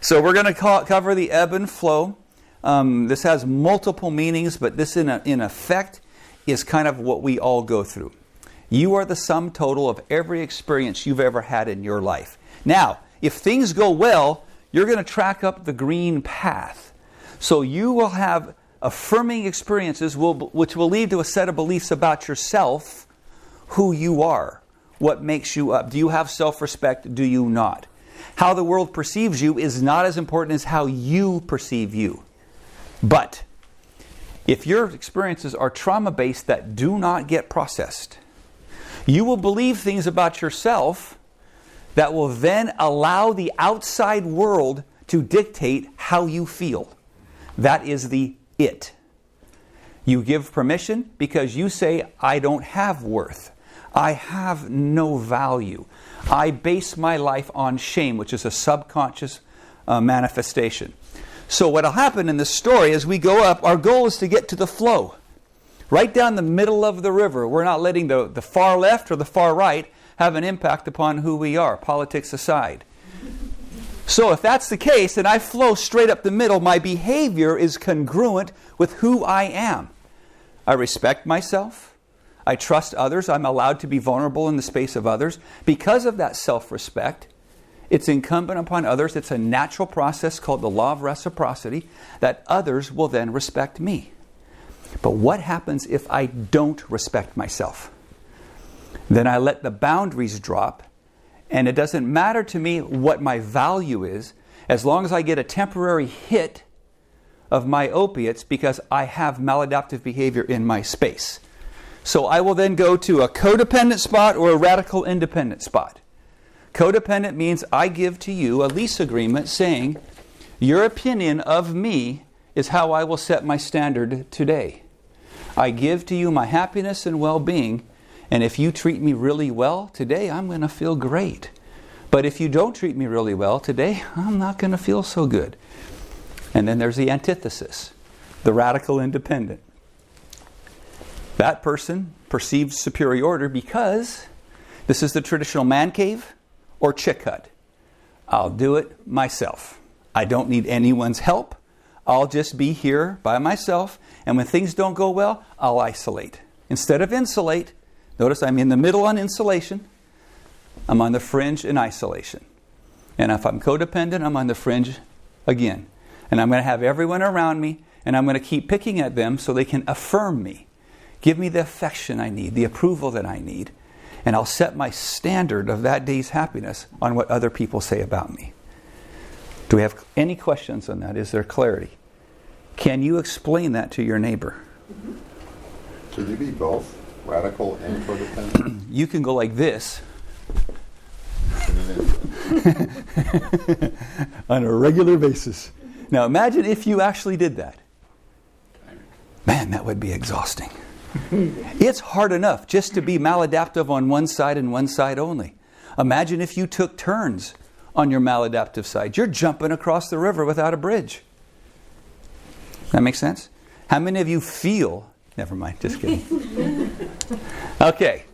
So we're going to cover the ebb and flow. This has multiple meanings, but this in effect is kind of what we all go through. You are the sum total of every experience you've ever had in your life. Now, if things go well, you're going to track up the green path. So you will have affirming experiences which will lead to a set of beliefs about yourself, who you are, what makes you up. Do you have self-respect? Do you not? How the world perceives you is not as important as how you perceive you. But if your experiences are trauma-based that do not get processed, you will believe things about yourself that will then allow the outside world to dictate how you feel. That is the it. You give permission because you say, I don't have worth. I have no value. I base my life on shame, which is a subconscious manifestation. So what will happen in this story as we go up, our goal is to get to the flow. Right down the middle of the river. We're not letting the far left or the far right have an impact upon who we are, politics aside. So if that's the case, and I flow straight up the middle, my behavior is congruent with who I am. I respect myself. I trust others. I'm allowed to be vulnerable in the space of others. Because of that self-respect, it's incumbent upon others. It's a natural process called the law of reciprocity that others will then respect me. But what happens if I don't respect myself? Then I let the boundaries drop, and it doesn't matter to me what my value is, as long as I get a temporary hit of my opiates because I have maladaptive behavior in my space. So I will then go to a codependent spot or a radical independent spot. Codependent means I give to you a lease agreement saying, your opinion of me is how I will set my standard today. I give to you my happiness and well-being, and if you treat me really well today, I'm going to feel great. But if you don't treat me really well today, I'm not going to feel so good. And then there's the antithesis, the radical independent. That person perceives superiority because this is the traditional man cave or chick hut. I'll do it myself. I don't need anyone's help. I'll just be here by myself, and when things don't go well, I'll isolate. Instead of insulate, notice I'm in the middle on insulation. I'm on the fringe in isolation. And if I'm codependent, I'm on the fringe again. And I'm going to have everyone around me, and I'm going to keep picking at them so they can affirm me. Give me the affection I need, the approval that I need. And I'll set my standard of that day's happiness on what other people say about me. Do we have any questions on that? Is there clarity? Can you explain that to your neighbor? Should you be both radical and codependent? You can go like this on a regular basis. Now imagine if you actually did that. Man, that would be exhausting. It's hard enough just to be maladaptive on one side and one side only. Imagine if you took turns on your maladaptive side. You're jumping across the river without a bridge. That makes sense? How many of you feel... Never mind, just kidding. Okay.